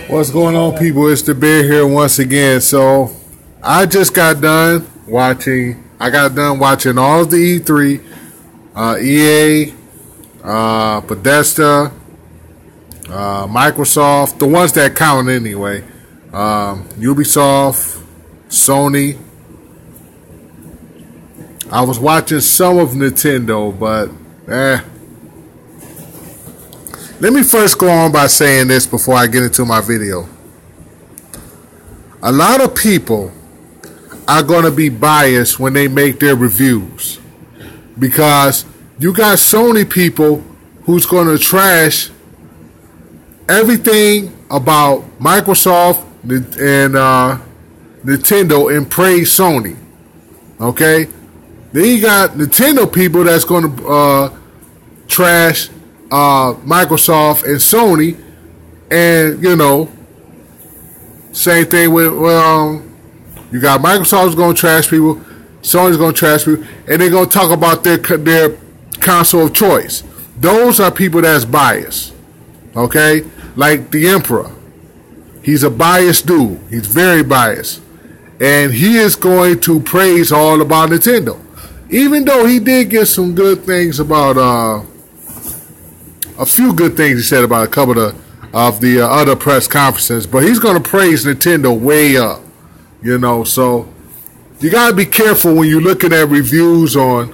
What's going on, people? It's the Bear here once again. So I just got done watching. I got done watching all of the E3, EA, Bethesda, Microsoft, the ones that count anyway. Ubisoft, Sony. I was watching some of Nintendo, but Let me first go on by saying this before I get into my video. A lot of people are going to be biased when they make their reviews, because you got Sony people who's going to trash everything about Microsoft and Nintendo and praise Sony. Okay? Then you got Nintendo people that's going to trash Microsoft and Sony, and same thing with you got Microsoft's going to trash people, Sony's going to trash people, and they're going to talk about their console of choice. Those are people that's biased. Okay, like the Emperor, he's a biased dude. He's very biased, and he is going to praise all about Nintendo, even though he did get some good things about a few good things he said about a couple of the other press conferences, but he's going to praise Nintendo way up, so you got to be careful when you're looking at reviews on,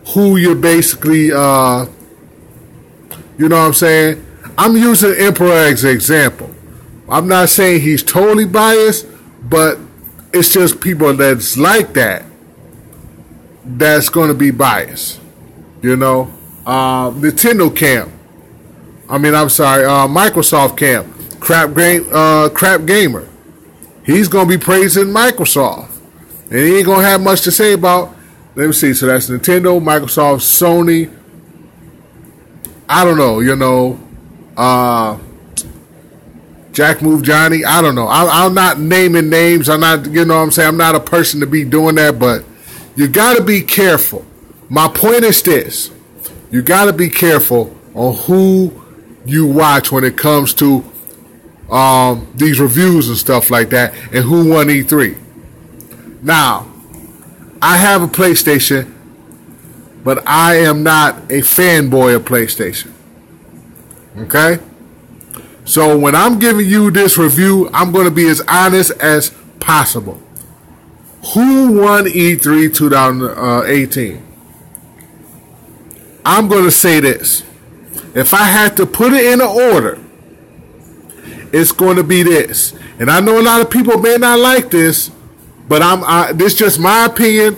who you're basically, what I'm saying? I'm using Emperor as an example. I'm not saying he's totally biased, but it's just people that's like that that's going to be biased, Nintendo camp. Microsoft camp. Crap gamer. He's gonna be praising Microsoft, and he ain't gonna have much to say about. Let me see. So that's Nintendo, Microsoft, Sony. I don't know. Jack Move Johnny. I don't know. I'm not naming names. I'm not. I'm not a person to be doing that. But you got to be careful. My point is this. You got to be careful on who you watch when it comes to these reviews and stuff like that, and who won E3. Now, I have a PlayStation, but I am not a fanboy of PlayStation. Okay? So when I'm giving you this review, I'm going to be as honest as possible. Who won E3 2018? I'm going to say this. If I had to put it in an order, it's going to be this. And I know a lot of people may not like this, but this is just my opinion.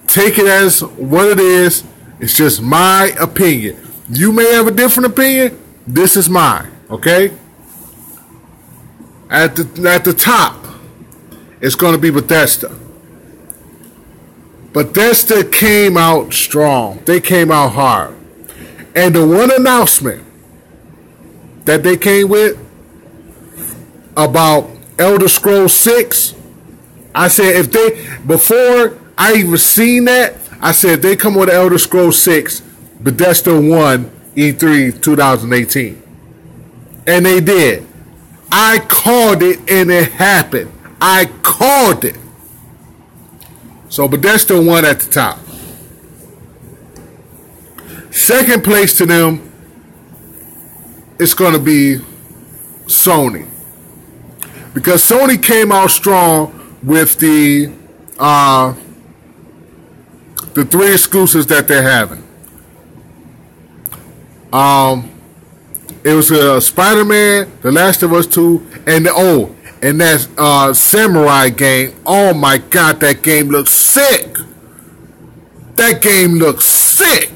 Take it as what it is. It's just my opinion. You may have a different opinion. This is mine. Okay? At the top, it's going to be Bethesda. Bethesda came out strong. They came out hard. And the one announcement that they came with about Elder Scrolls 6, I said before I even seen that, I said they come with Elder Scrolls 6, Bethesda won E3 2018. And they did. I called it, and it happened. I called it. So Bethesda won at the top. Second place to them, it's going to be Sony. Because Sony came out strong with the 3 exclusives that they're having. It was Spider-Man, The Last of Us 2, and that Samurai game. Oh my God, that game looks sick. That game looks sick.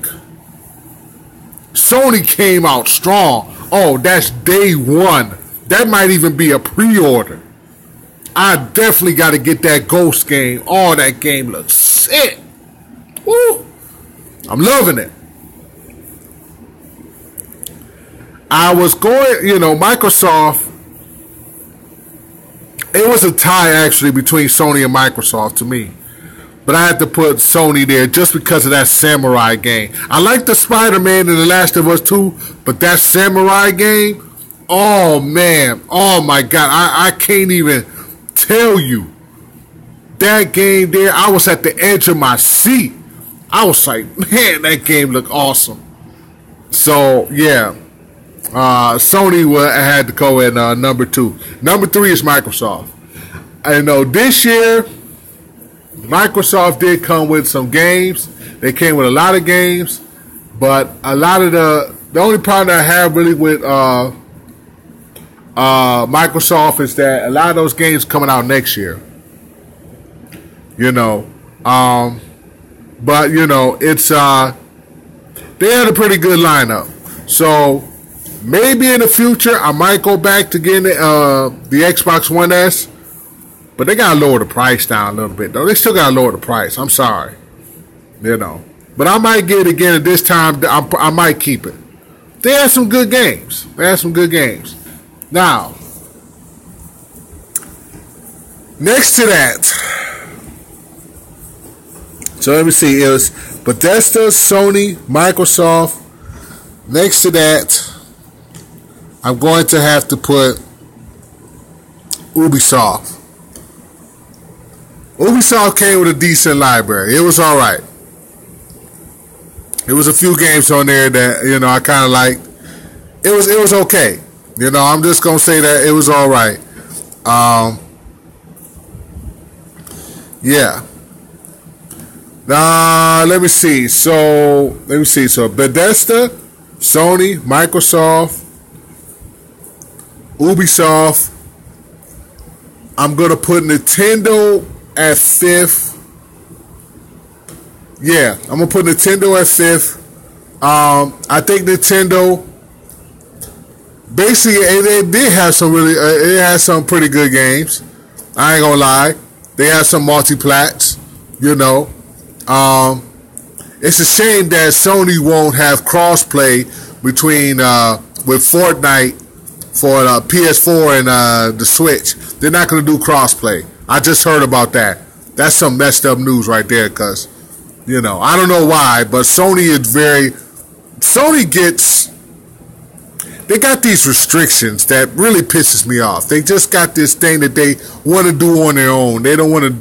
Sony came out strong. Oh, that's day one. That might even be a pre-order. I definitely got to get that Ghost game. Oh, that game looks sick. Woo. I'm loving it. I was going, Microsoft. It was a tie, actually, between Sony and Microsoft to me. But I had to put Sony there just because of that Samurai game. I like the Spider-Man and The Last of Us 2, but that Samurai game, Oh man, oh my God, I can't even tell you. That game there, I was at the edge of my seat. I was like, man, that game looked awesome. So yeah, Sony had to go in number 2. Number 3 is Microsoft. I know this year, Microsoft did come with some games. They came with a lot of games, but a lot of the only problem I have really with Microsoft is that a lot of those games coming out next year. You know, but you know, it's they had a pretty good lineup. So maybe in the future I might go back to getting the Xbox One S. But they gotta lower the price down a little bit, though. They still gotta lower the price. I'm sorry, you know. But I might get it again. At this time, I might keep it. They had some good games. Now, next to that, so let me see. It was Bethesda, Sony, Microsoft. Next to that, I'm going to have to put Ubisoft. Ubisoft came with a decent library. It was all right. There was a few games on there that, you know, I kind of liked. It was okay. You know, I'm just gonna say that it was all right. Yeah. Let me see. So Bethesda, Sony, Microsoft, Ubisoft. I'm gonna put Nintendo at 5th. Yeah, I'm gonna put Nintendo at 5th. I think Nintendo basically they did have some really it had some pretty good games. I ain't gonna lie. They had some multi-plats, you know. It's a shame that Sony won't have cross-play between with Fortnite for PS4 and the Switch. They're not gonna do cross-play. I just heard about that. That's some messed up news right there, because, you know, I don't know why, but Sony they got these restrictions that really pisses me off. They just got this thing that they want to do on their own. They don't want to,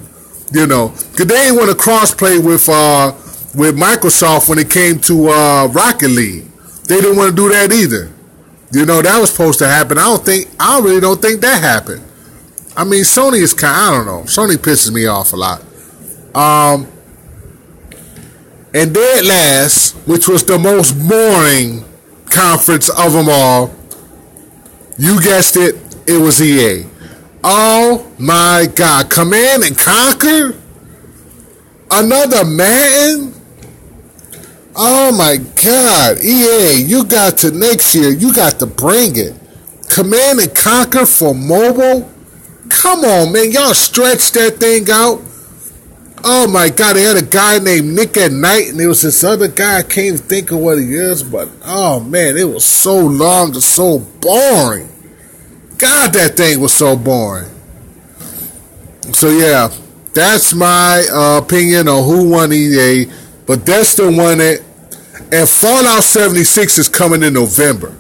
you know, because they ain't want to cross-play with Microsoft when it came to Rocket League. They didn't want to do that either. You know, that was supposed to happen. I really don't think that happened. I mean, Sony is I don't know. Sony pisses me off a lot. And dead last, which was the most boring conference of them all, you guessed it, it was EA. Oh my God. Command and Conquer? Another Madden? Oh my God. EA, you got to next year, you got to bring it. Command and Conquer for mobile? Come on, man. Y'all stretched that thing out. Oh, my God. They had a guy named Nick at Night, and there was this other guy. I can't even think of what he is, but, oh, man, it was so long and so boring. God, that thing was so boring. So, yeah, that's my opinion on who won EA. Bethesda won it, and Fallout 76 is coming in November.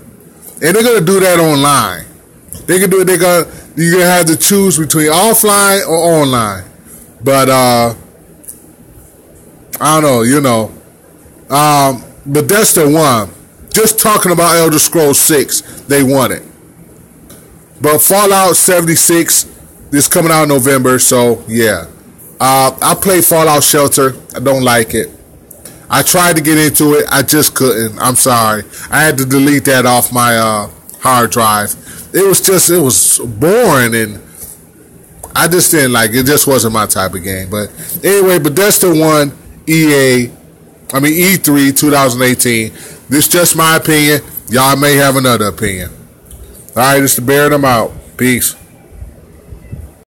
And they're going to do that online. They can do it. You're going to have to choose between offline or online. But, I don't know, you know. Bethesda won. Just talking about Elder Scrolls 6, they won it. But Fallout 76 is coming out in November, so, yeah. I played Fallout Shelter. I don't like it. I tried to get into it. I just couldn't. I'm sorry. I had to delete that off my hard drive. It was boring, and I just didn't like it. It just wasn't my type of game. But anyway, Bethesda won E3 2018. This is just my opinion. Y'all may have another opinion. All right, it's the Bear them out. Peace.